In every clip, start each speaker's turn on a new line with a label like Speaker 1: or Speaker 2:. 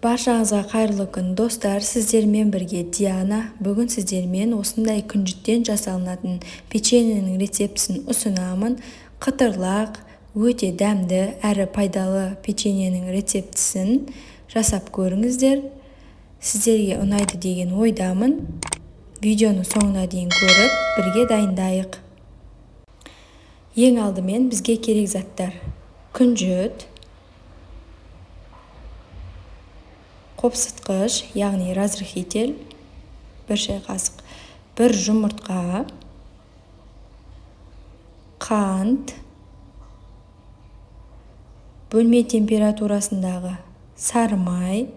Speaker 1: Баршаңызға қайырлы күн достар, сіздермен бірге Диана. Бүгін сіздермен осындай күнжіттен жасалынатын печеньенің рецептісін ұсынамын. Қытырлақ, өте дәмді әрі пайдалы печеньенің рецептісін жасап көріңіздер. Сіздерге ұнайды деген ойдамын. Видеоны соңына дейін көріп, бірге дайындайық. Ең алдымен бізге керек заттар: күнжіт, қопсытқыш, яғни разрыхитель, 1 шай қасық, 1 жұмыртқа, қант, бөлме температурасындағы сары май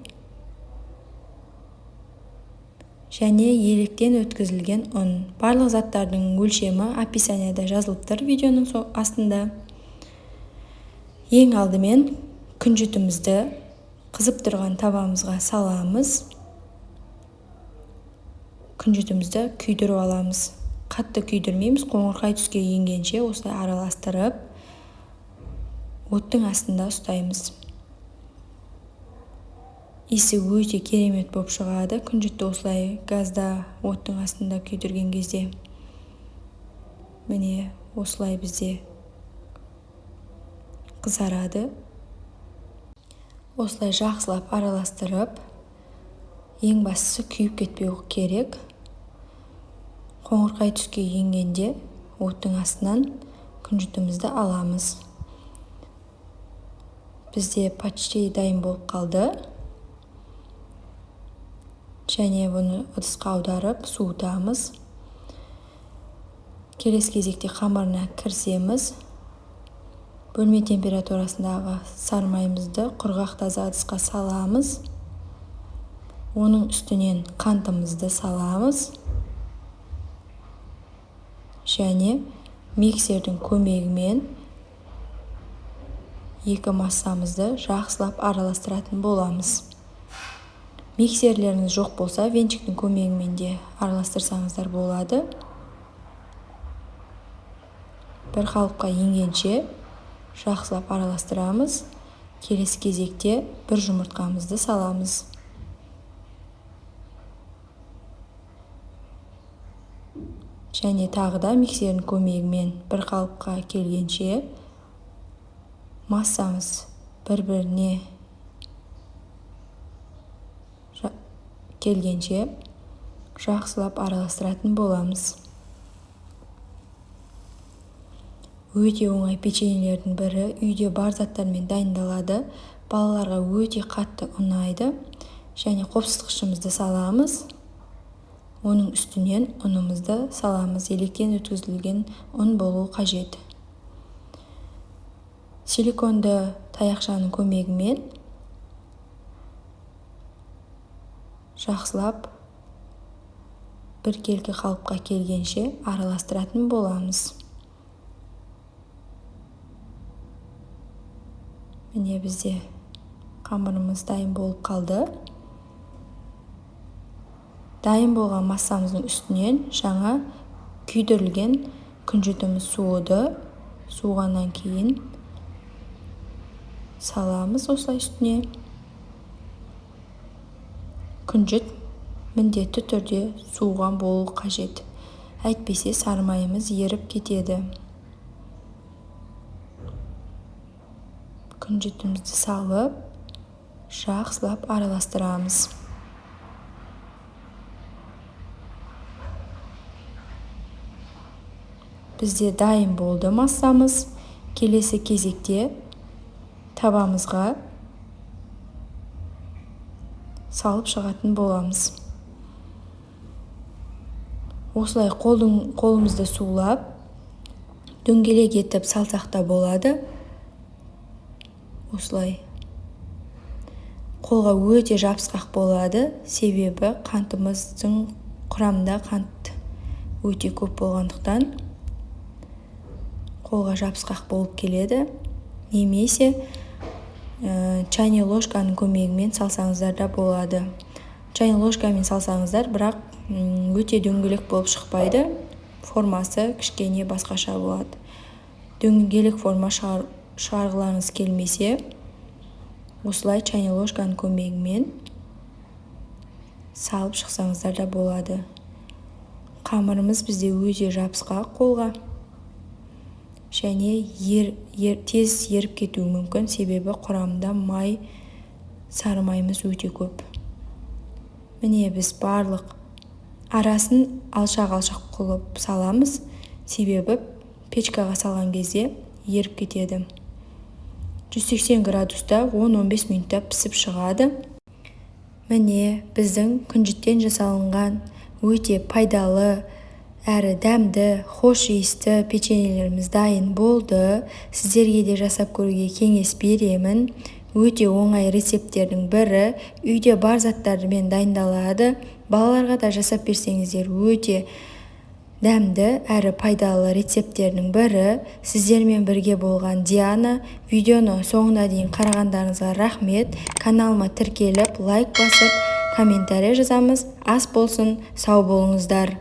Speaker 1: және електен өткізілген ұн. Барлық заттардың өлшемі описанияда жазылып тұр видеоның астында. Ең алдымен күнжітімізді қызып тұрған табамызға саламыз. Күнжітімізді күйдіріп аламыз. Қатты күйдірмейміз, қоңырқай түске енгенше осылай араластырып, оттың астында ұстаймыз. Иісі өте керемет болып шығады. Күнжітті осылай газда оттың астында күйдірген кезде. Міне осылай бізде қызарады. Осылай жақсылап араластырып, ең бастысы күйіп кетпеу керек. Қоңырқай түске енгенде оттың астынан күнжітімізді аламыз. Бізде почти дайын болып қалды. Және бұны ыдысқа аударып суытамыз. Келесі кезекте қамырына кірісеміз. Бөлме температурасындағы сары майымызды құрғақ таза ыдысқа саламыз. Оның үстінен қантымызды саламыз. Және миксердің көмегімен екі массамызды жақсылап араластыратын боламыз. Миксерлеріңіз жоқ болса, венчиктің көмегімен де араластырсаңыздар болады. Бір қалыпқа енгенше жақсылап араластырамыз. Келесі кезекте 1 жұмыртқамызды саламыз. Және тағы да миксердің көмегімен бір қалыпқа келгенше массамыз бір-біріне келгенше жақсылап араластыратын боламыз. Өте оңай печеньелердің бірі, үйде бар заттармен дайындалады. Балаларға өте қатты ұнайды. Және қопсытқышымызды саламыз. Оның үстінен ұнымызды саламыз. Електен өткізілген ұн болуы қажет. Силиконды таяқшаның көмегімен жақсылап біркелкі қалыпқа келгенше араластыратын боламыз. Міне бізде қамырымыз дайын болып қалды. Дайын болған массамыздың үстінен жаңа күйдірілген күнжітіміз суыды. Суығаннан кейін саламыз осылай үстіне. Күнжіт міндетті түрде суыған болуы қажет. Әйтпесе сары майымыз еріп кетеді. Күнжітімізді салып, жақсылап араластырамыз. Бізде дайын болды массамыз. Келесі кезекте табамызға салып шығатын боламыз. Осылай қолымызды сулап, дөңгелек етіп салсақ та болады. Осылай қолға өте жабысқақ болады, себебі қантымыздың құрамында қант өте көп болғандықтан қолға жабысқақ болып келеді. Немесе чайный ложканың көмегімен салсаңыздар да болады. Чайный ложкамен салсаңыздар, бірақ өте дөңгелек болып шықпайды. Формасы кішкене басқаша болады. Дөңгелек форма шығарғыларыңыз келмесе, осылай чайный ложканың көмегімен салып шықсаңыздар да болады. Қамырымыз бізде өте жабысқақ қолға және тез еріп кетуі мүмкін, себебі құрамында май, сары майымыз өте көп. Міне біз барлық арасын алшақ-алшақ қылып саламыз, себебі печкаға салған кезде еріп кетеді. 180 градуста 10-15 минутта пісіп шығады. Міне біздің күнжіттен жасалынған өте пайдалы әрі дәмді, хош иісті печеньелеріміз дайын болды. Сіздерге де жасап көруге кеңес беремін. Өте оңай рецепттердің бірі, үйде бар заттармен дайындалады. Балаларға да жасап берсеңіздер өте дәмді әрі пайдалы рецепттердің бірі. Сіздермен бірге болған Диана. Видеоны соңына дейін қарағандарыңызға рахмет. Каналыма тіркеліп, лайк басып, комментарий жазамыз. Ас болсын, сау болыңыздар.